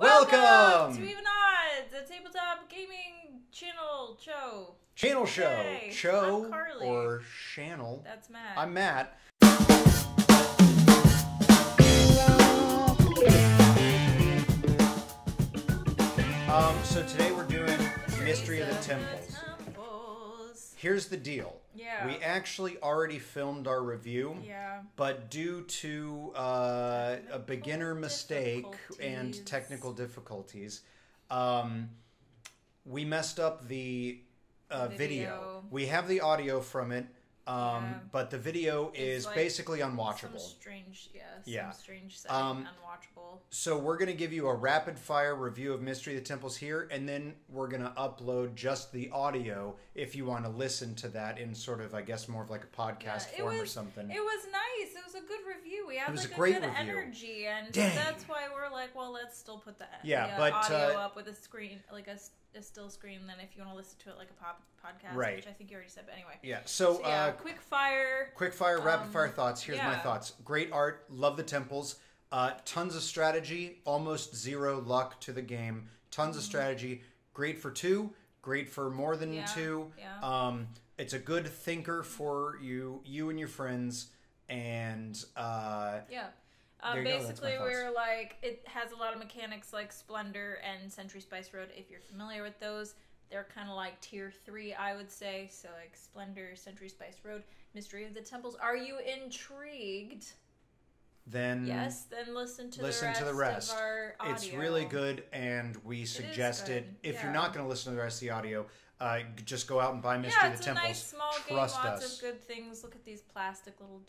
Welcome to Even Odds, a tabletop gaming show. Channel show. Yay. Show I'm Carly. or channel. That's Matt. I'm Matt. So today we're doing Mystery of the Temples. Here's the deal. Yeah. We actually already filmed our review. Yeah. But due to a beginner mistake and difficulties. technical difficulties, we messed up the video. We have the audio from it, but the video is like basically unwatchable. Some strange setting, unwatchable. So we're going to give you a rapid fire review of Mystery of the Temples here, and then we're going to upload just the audio if you want to listen to that in sort of, I guess, more of like a podcast form or something. It was nice. It was a good review. We had was like a great good review. Energy, and Dang. that's why we're like, well, let's still put the but, audio up with a screen, like a still screen. Then if you want to listen to it like a podcast, Right. which I think you already said, but anyway. Yeah. So quick fire, rapid fire thoughts. Here's my thoughts. Great art. Love the temples. Tons of strategy. Almost zero luck to the game. Tons of strategy. Great for two. Great for more than two. Yeah. It's a good thinker for you and your friends. And basically, we're like, it has a lot of mechanics like Splendor and Century Spice Road. If you're familiar with those, they're kind of like tier 3, I would say. So like Splendor, Century Spice Road, Mystery of the Temples. Are you intrigued? Then then listen to the rest of our audio. It's really good, and we suggested if you're not going to listen to the rest of the audio, just go out and buy Mystery of the Temples. Yeah, it's a nice small game, lots of good things. Look at these plastic little...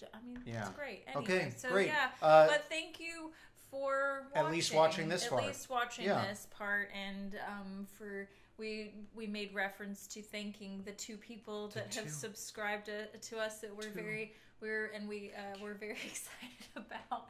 it's great. Anyway, okay, so great. But thank you for watching. At least watching this part. At least watching this part, and we made reference to thanking the 2 people that have subscribed to us that we're very excited about.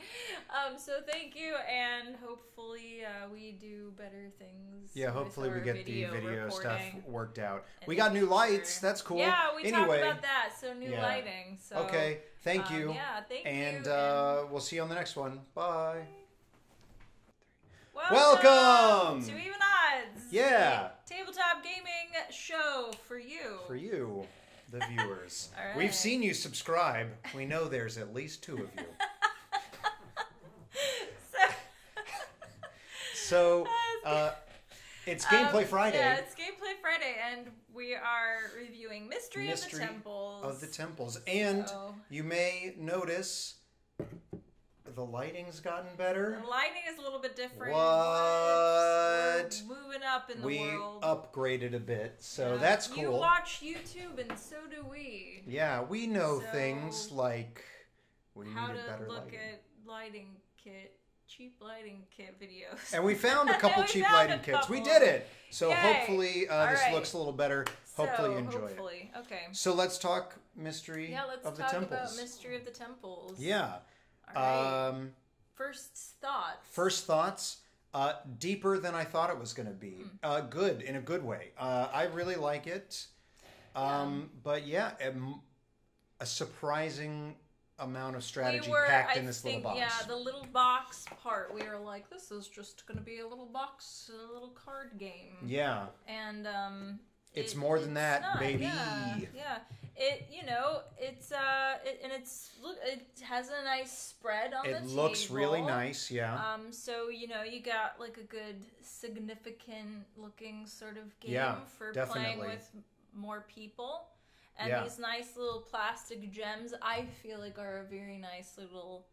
So thank you, and hopefully we do better things. Yeah, hopefully we get the video stuff worked out. We the got new future. lights. That's cool. Yeah, we talked anyway, about that. So new lighting. So okay, thank you. Thank you. And we'll see you on the next one. Bye. Welcome to Even Odds. Yeah. Tabletop gaming show for you. For you, the viewers. All right. We've seen you subscribe. We know there's at least 2 of you. So, it's Gameplay Friday. Yeah, it's Gameplay Friday, and we are reviewing Mystery of the Temples. And you may notice the lighting's gotten better. The lighting is a little bit different. What? We're moving up in the world. We upgraded a bit, so that's cool. You watch YouTube, and so do we. Yeah, we know things like how to look at lighting kit. Cheap lighting kit videos. And we found a couple cheap lighting kits. We did it. So hopefully this looks a little better. Hopefully you enjoy it. Okay. So let's talk Mystery of the Temples. Let's talk about Mystery of the Temples. Yeah. All right. First thoughts. Deeper than I thought it was going to be. Good, in a good way. I really like it. But yeah, a surprising amount of strategy packed in this little box. Yeah, the little box part, we were like, this is just going to be a little box, a little card game. Yeah. And it's more than that, baby. Yeah. It has a nice spread on the table. It looks really nice, yeah. So you got like a good significant looking sort of game for playing with more people. And these nice little plastic gems, I feel like, are a very nice little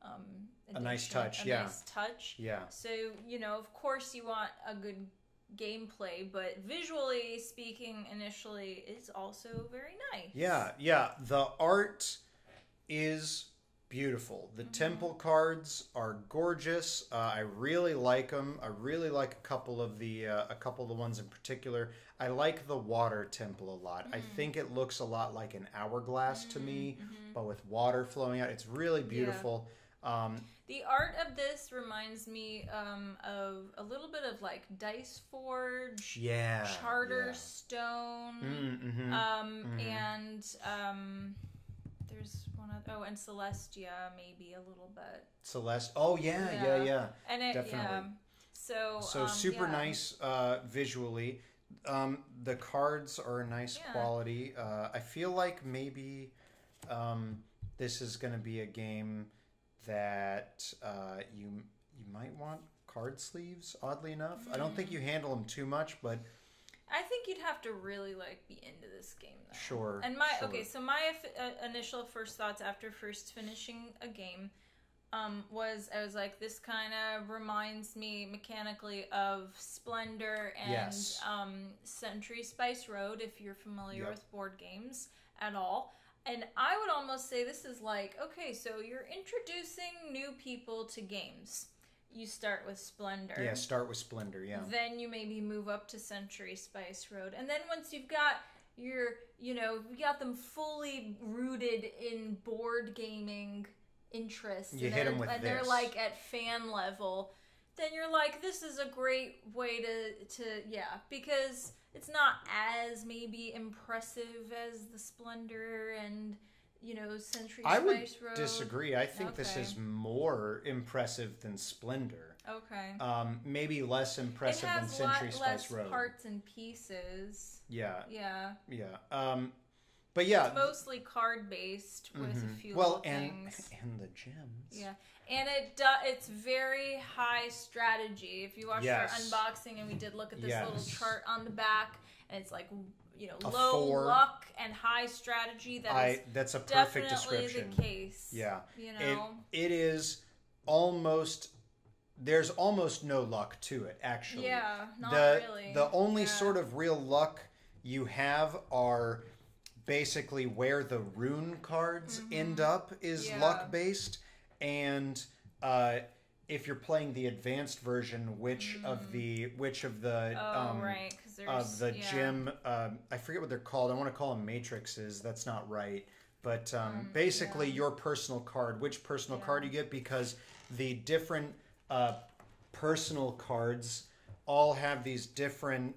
addition, a nice touch. Yeah. So, of course you want a good gameplay, but visually speaking, initially, it's also very nice. Yeah. The art is beautiful. The temple cards are gorgeous. I really like them. I really like a couple of the ones in particular. I like the water temple a lot. I think it looks a lot like an hourglass to me, but with water flowing out. It's really beautiful. The art of this reminds me of a little bit of like Dice Forge, Charterstone, and there's one other, and Celestia maybe a little bit. Celeste. Oh yeah. And it, definitely. So super nice visually. The cards are a nice quality. I feel like maybe this is going to be a game that you might want card sleeves. Oddly enough, I don't think you handle them too much, but I think you'd have to really be into this game, though. Sure. And so my initial first thoughts after first finishing a game was I was like, this kind of reminds me mechanically of Splendor and Century Spice Road, if you're familiar with board games at all. And I would almost say this is okay, so you're introducing new people to games. You start with Splendor. Yeah, start with Splendor, yeah. Then you maybe move up to Century Spice Road. And then once you've got you got them fully rooted in board gaming interests. You hit them with this. And they're at fan level. Then you're this is a great way to because it's not as maybe impressive as the Splendor and Century Spice Road. I would disagree. I think this is more impressive than Splendor. Okay. Maybe less impressive than Century Spice Road. It has less parts and pieces. Yeah. Yeah. Yeah. But yeah, it's mostly card based with a few little things. And the gems. Yeah, and it's very high strategy. If you watched our unboxing, and we did look at this little chart on the back, and it's low luck and high strategy. That's a perfect description. The case. Yeah, it is almost. There's almost no luck to it, actually. Yeah, not really. The only sort of real luck you have are basically where the rune cards end up is luck based, and if you're playing the advanced version, which of the gem I forget what they're called. I want to call them matrices. That's not right, but basically your personal card, which personal card you get, because the different personal cards all have these different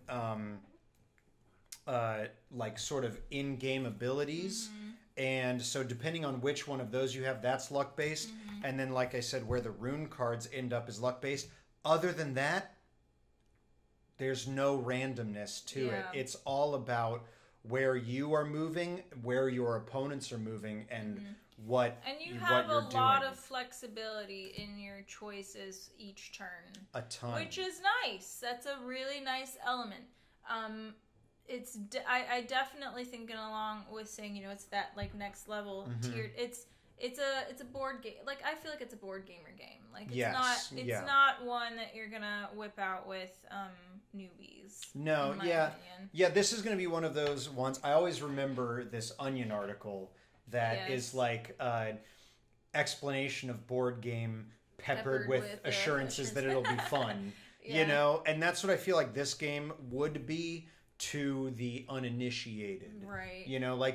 sort of in-game abilities, and so depending on which one of those you have, that's luck based, and then like I said, where the rune cards end up is luck based. Other than that, there's no randomness to it. It's all about where you are moving, where your opponents are moving, and what you have a lot of flexibility in your choices each turn. A ton, which is nice. That's a really nice element. I definitely thinking along with saying it's that next level tiered. It's a board game. I feel like it's a board gamer game. It's not one that you're gonna whip out with newbies. No, opinion. This is gonna be one of those ones. I always remember this Onion article that is explanation of board game peppered with assurances that it'll be fun. And that's what I feel like this game would be to the uninitiated. Right.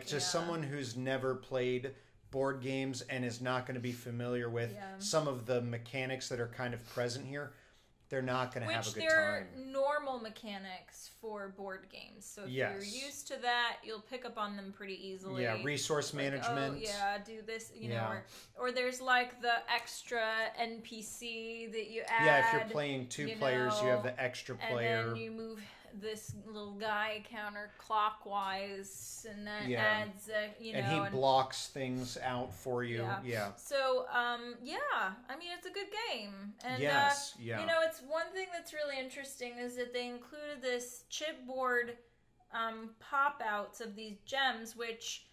Someone who's never played board games and is not going to be familiar with some of the mechanics that are kind of present here. They're not going to have a good time. Which they're normal mechanics for board games. So if you're used to that, you'll pick up on them pretty easily. Yeah, resource management. Do this, or there's the extra NPC that you add. Yeah, if you're playing two players, you have the extra player. And then you move this little guy counterclockwise, and that adds, and he blocks things out for you. Yeah. So, I mean, it's a good game. And, it's one thing that's really interesting is that they included this chipboard pop-outs of these gems, which,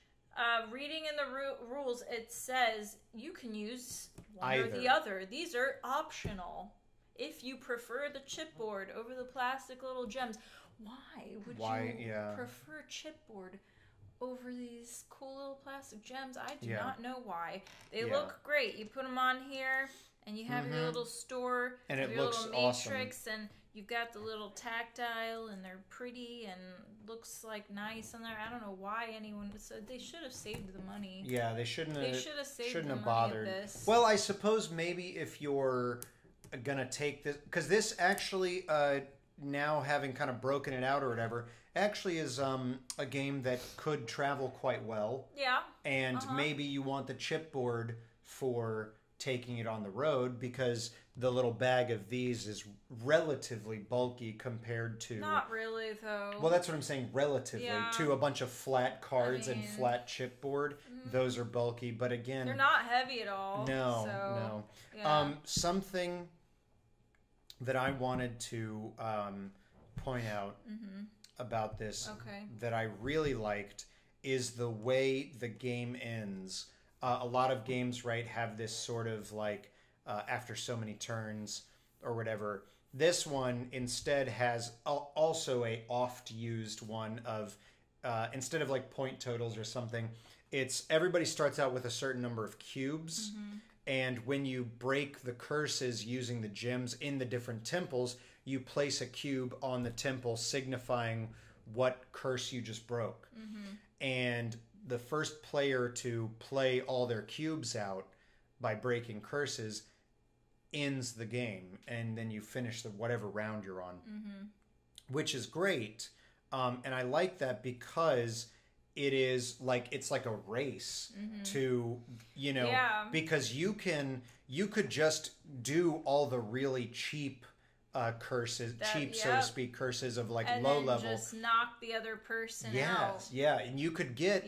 reading in the rules, it says you can use one or the other. These are optional. If you prefer the chipboard over the plastic little gems, why would you prefer chipboard over these cool little plastic gems? I do not know why. They look great. You put them on here, and you have your little store, and it your looks little matrix, and you've got the little tactile, and they're pretty, and looks nice on there. I don't know why anyone said they should have saved the money. Yeah, they shouldn't have saved the money bothered. Of this. Well, I suppose maybe if you're gonna take this, because this actually now having kind of broken it out or whatever, actually is a game that could travel quite well. Yeah. And maybe you want the chipboard for taking it on the road, because the little bag of these is relatively bulky compared to... Not really, though. Well, that's what I'm saying, relatively. Yeah. To a bunch of flat cards and flat chipboard. Those are bulky, but again... They're not heavy at all. No. Yeah. Something that I wanted to point out about this that I really liked is the way the game ends. A lot of games, right, have this sort of like after so many turns or whatever. This one instead has also a oft-used one of instead of like point totals or something, it's everybody starts out with a certain number of cubes, and when you break the curses using the gems in the different temples, you place a cube on the temple signifying what curse you just broke. And the first player to play all their cubes out by breaking curses ends the game, and then you finish the whatever round you're on, which is great. And I like that because it is like, it's like a race to, you know, because you could just do all the really cheap curses, so to speak, curses of like and low then level. Just knock the other person out. Yeah, and you could get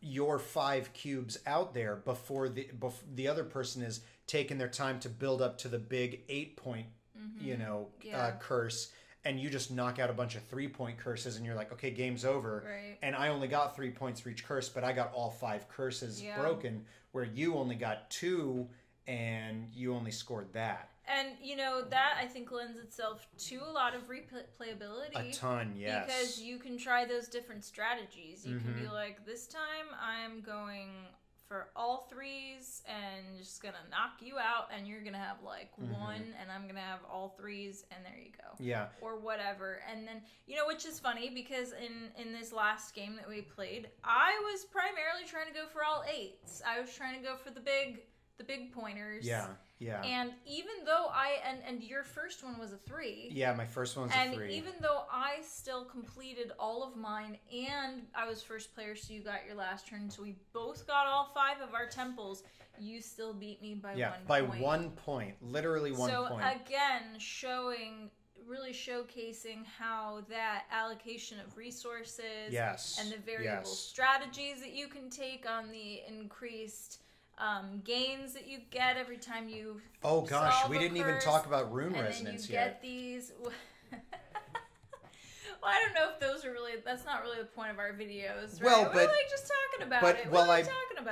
your 5 cubes out there before the other person is taking their time to build up to the big 8-point, you know, curse. And you just knock out a bunch of 3-point curses, and you're like, okay, game's over. Right. And I only got 3 points for each curse, but I got all 5 curses broken, where you only got 2, and you only scored that. And, you know, that I think lends itself to a lot of replayability. A ton, yes. Because you can try those different strategies. You can be like, this time I'm going for all 3s and just going to knock you out, and you're going to have like 1, and I'm going to have all 3s, and there you go. Yeah. Or whatever. And then, you know, which is funny because in this last game that we played, I was primarily trying to go for all 8s. I was trying to go for the big pointers. Yeah. And even though and your first one was a 3. Yeah, my first one was a 3. And even though I still completed all of mine, and I was first player, so you got your last turn, so we both got all 5 of our temples, you still beat me by 1 point. By 1 point. Literally 1 point. So again, really showcasing how that allocation of resources and the variable strategies that you can take on the increased gains that you get every time you we didn't even talk about rune resonance yet. Get these. Well, I don't know if those are really. That's not really the point of our videos, right? Well, but we're like just talking about it.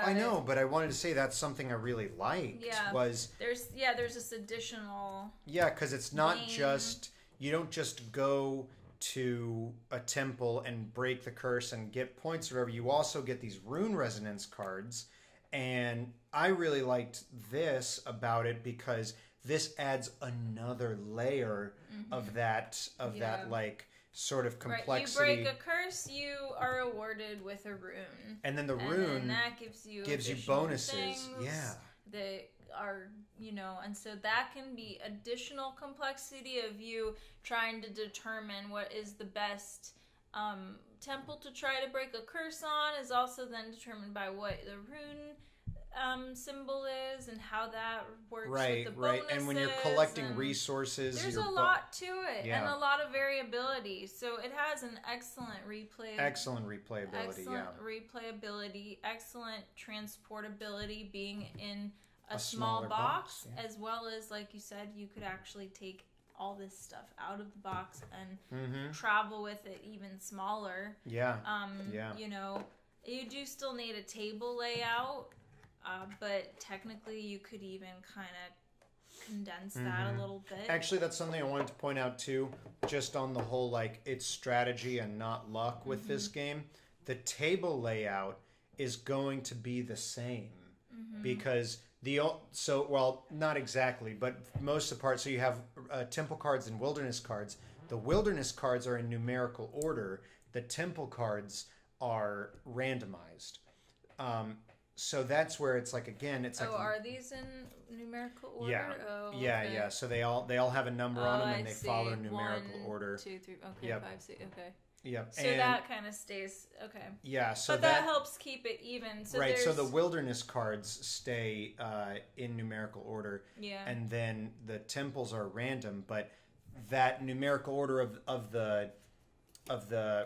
I know, but I wanted to say that's something I really liked. Yeah. Was there's this additional. Yeah, because it's not just, you don't just go to a temple and break the curse and get points or whatever. You also get these rune resonance cards. And I really liked this about it because this adds another layer of that like sort of complexity. Right. You break a curse, you are awarded with a rune. And then the rune that gives you bonuses. That are, you know, and so that can be additional complexity of you trying to determine what is the best temple to try to break a curse on, is also then determined by what the rune symbol is and how that works with the bonuses. And when you're collecting resources, there's a lot to it and a lot of variability. So it has an excellent replayability, excellent transportability, being in a small box, as well as, like you said, you could actually take all this stuff out of the box and travel with it even smaller. You know, you do still need a table layout, but technically you could even kind of condense that a little bit. Actually, that's something I wanted to point out too, just on the whole, like, it's strategy and not luck with this game. The table layout is going to be the same because not exactly, but most of the part. So you have temple cards and wilderness cards. The wilderness cards are in numerical order. The temple cards are randomized. So that's where it's like, again, it's like. Oh, are these in numerical order? Yeah. Oh, okay. Yeah. So they all have a number on them, and they follow numerical 1, order. 2, 3. Okay. Yep. 5, 6. Okay. Yep. So that kind of stays okay. Yeah. So but that helps keep it even. So right. So the wilderness cards stay in numerical order. Yeah. And then the temples are random, but that numerical order of the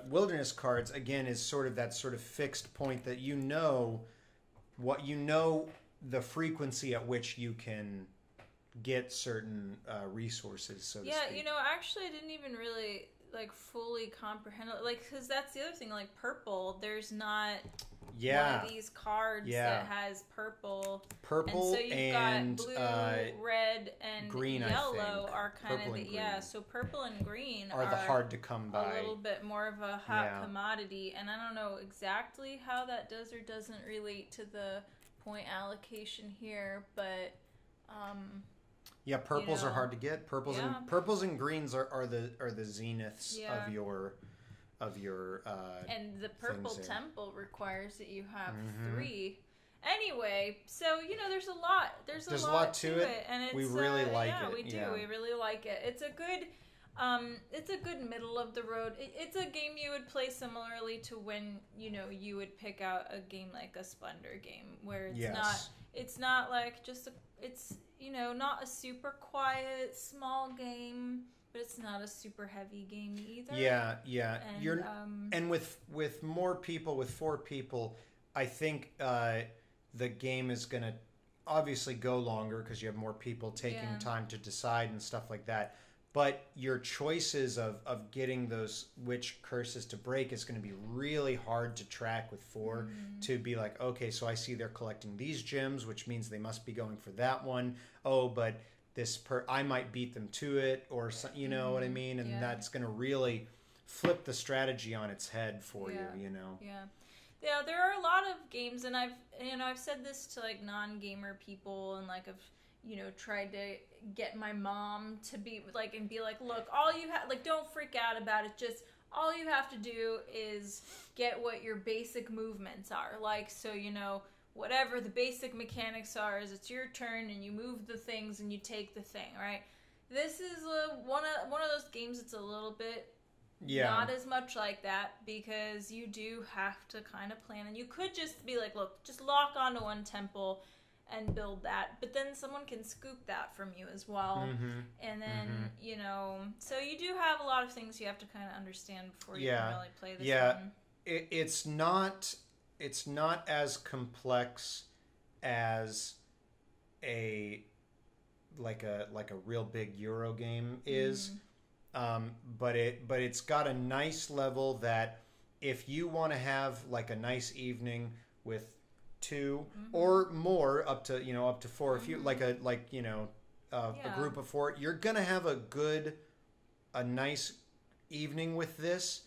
wilderness cards again is sort of that sort of fixed point that the frequency at which you can get certain resources. So to speak. Actually, I didn't even really fully comprehend it, because that's the other thing. Like purple, there's not one of these cards that has purple. And so you've got blue, red, and green. Yellow are kind of So purple and green are the hard to come by. A little bit more of a hot commodity, and I don't know exactly how that does or doesn't relate to the point allocation here, but. Purples are hard to get. Purples and greens are the zeniths of your and the purple temple requires that you have 3. Anyway, so there's a lot. There's a lot to it, and it's, we really like it. We do. Yeah. We really like it. It's a good middle of the road. It's a game you would play similarly to when you would pick out a game like a Splendor game, where it's not like just it's not a super quiet small game, but it's not a super heavy game either. Yeah. And, and with more people, with 4 people, I think the game is going to obviously go longer because you have more people taking time to decide and stuff like that. But your choices of getting those which curses to break is going to be really hard to track with 4. To be like, okay, so I see they're collecting these gems, which means they must be going for that one. Oh, but I might beat them to it, or you know what I mean? And that's going to really flip the strategy on its head for you. Yeah, there are a lot of games, and I've said this to non-gamer people, and I've tried to get my mom to be look, all you have, don't freak out about it. Just all you have to do is get what your basic movements are. Whatever the basic mechanics are, is it's your turn and you move the things and you take the thing, right? This is one of those games that's a little bit not as much like that, because you do have to kind of plan, and you could just be like, look, just lock onto one temple and build that, but then someone can scoop that from you as well. And then so you do have a lot of things you have to kind of understand before you can really play this one. It's not as complex as a real big Euro game is, but it's got a nice level that if you want to have a nice evening with 2 or more, up to 4, if you a group of 4, you're gonna have a nice evening with this,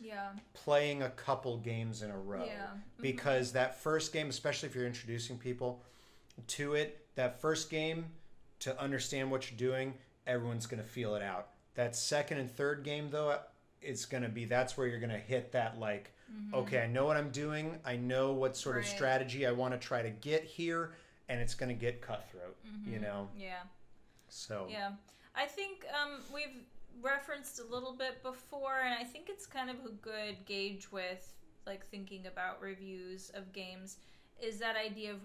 playing a couple games in a row, because that first game, especially if you're introducing people to it, that first game, to understand what you're doing, everyone's gonna feel it out. That second and third game, though, that's where you're gonna hit that okay, I know what I'm doing. I know what sort of strategy I want to try to get here, and it's going to get cutthroat, Yeah. So. Yeah. I think we've referenced a little bit before, and I think it's kind of a good gauge with, thinking about reviews of games, is that idea of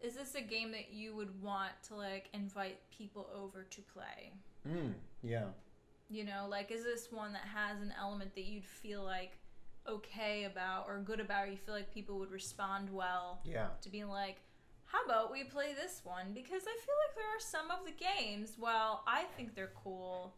is this a game that you would want to, invite people over to play? Yeah. Is this one that has an element that you'd feel okay about or good about, or you feel like people would respond well to being how about we play this one? Because I feel like there are some of the games, while I think they're cool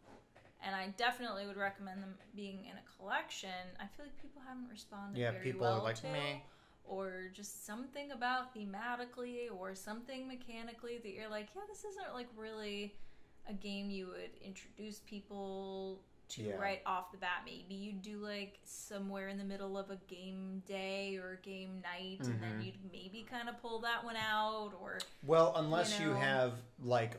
and I definitely would recommend them being in a collection, I feel like people haven't responded very people well are to, meh. Or just something about thematically or something mechanically that you're this isn't really a game you would introduce people to right off the bat. Maybe you'd do somewhere in the middle of a game day or game night, and then you'd maybe kind of pull that one out, or unless you have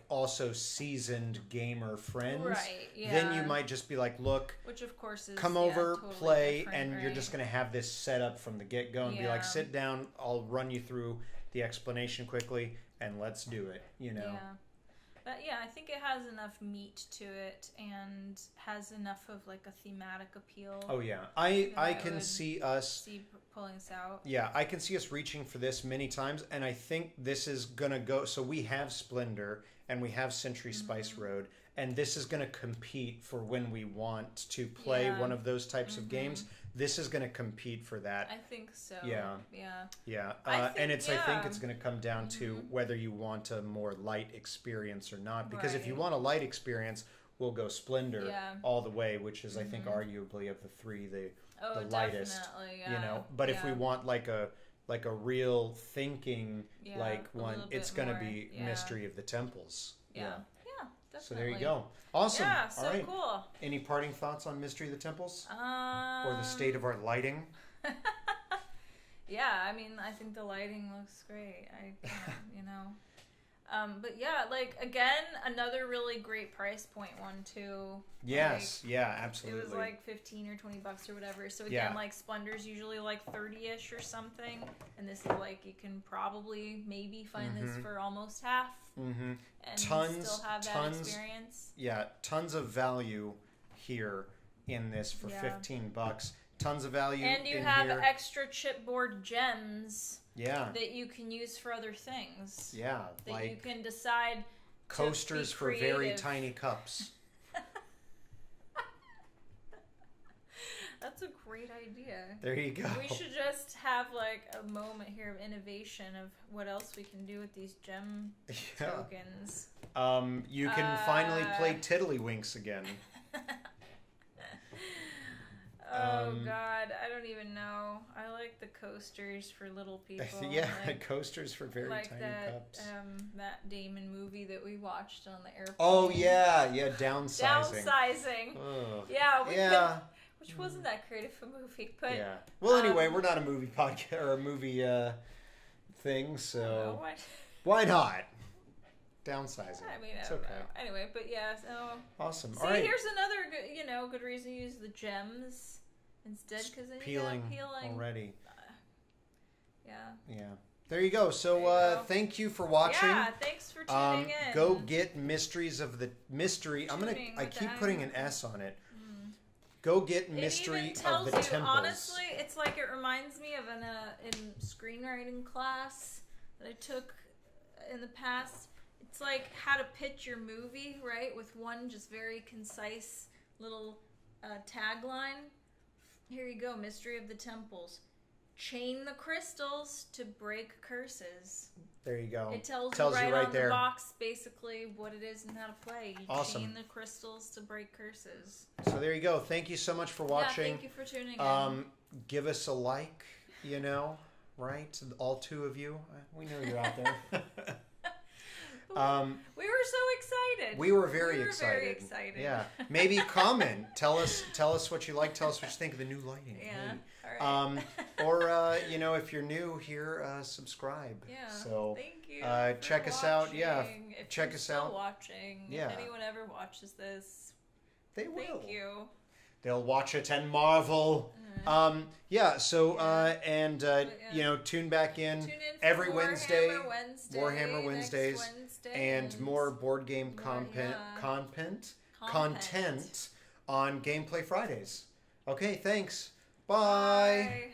also seasoned gamer friends, right? Then you might just be look, which of course is come over, totally play, and you're just gonna have this set up from the get go and be sit down, I'll run you through the explanation quickly and let's do it. But I think it has enough meat to it and has enough of like a thematic appeal. Oh yeah, I can see us pulling this out. Yeah, I can see us reaching for this many times, and I think this is gonna go. So we have Splendor and we have Century Spice Road, and this is gonna compete for when we want to play one of those types of games. This is gonna compete for that. I think so. Yeah. Yeah. And I think it's gonna come down to whether you want a more light experience or not. Because if you want a light experience, we'll go Splendor all the way, which is I think arguably of the three the lightest. You know, but if we want like a real thinking one, it's gonna be Mystery of the Temples. Yeah. Definitely. So there you go. Awesome. Yeah, so all right. Cool. Any parting thoughts on Mystery of the Temples? Or the state of our lighting? Yeah, I mean, I think the lighting looks great. You know. But yeah, like, again, another really great price point one, too. Yes, like, yeah, absolutely. It was like 15 or 20 bucks or whatever. So again, like, Splendor's usually like 30-ish or something. And this is like, you can probably maybe find this for almost half. And still have that experience. Yeah, tons of value here in this for 15 bucks. Tons of value. And you have extra chipboard gems. Yeah. That you can use for other things. Yeah. That like you can decide. Coasters for very tiny cups. That's a great idea. There you go. We should just have like a moment here of innovation of what else we can do with these gem tokens. You can finally play Tiddlywinks again. Oh God, I don't even know. I like the coasters for little people. Yeah, like, coasters for very tiny cups. That Damon movie that we watched on the airplane. Oh yeah, downsizing. Downsizing. Oh. Yeah. Which wasn't that creative a movie, but yeah. Well, anyway, we're not a movie podcast or a movie thing, so why not? Downsizing. I mean, it's okay. Anyway, but yeah, so awesome. See, all right. Here's another good reason to use the gems instead, because then peeling already. Yeah. There you go. So thank you for watching. Yeah, thanks for tuning in. Go get Mysteries of the Mystery. I keep putting an S on it. Go get Mystery of the Temples. Honestly, it's like it reminds me of in screenwriting class that I took in the past. It's like how to pitch your movie, right? With one just very concise little tagline. Here you go, Mystery of the Temples. Chain the crystals to break curses. There you go. It tells you right on the box basically what it is and how to play. You chain the crystals to break curses. So there you go. Thank you so much for watching. Yeah, thank you for tuning in. Give us a like, right? All two of you. We know you're out there. We were so excited. We were very excited. Very excited. Yeah. Maybe comment. Tell us what you like. Tell us what you think of the new lighting. Yeah. All right. Or if you're new here, subscribe. Yeah. So thank you. Check us out. Yeah. If check you're us still out. Watching. Yeah. If anyone ever watches this, they will. Thank you. They'll watch it and marvel. Tune back in every Wednesday. Warhammer Wednesdays. And more board game content on Gameplay Fridays. Okay, thanks. Bye.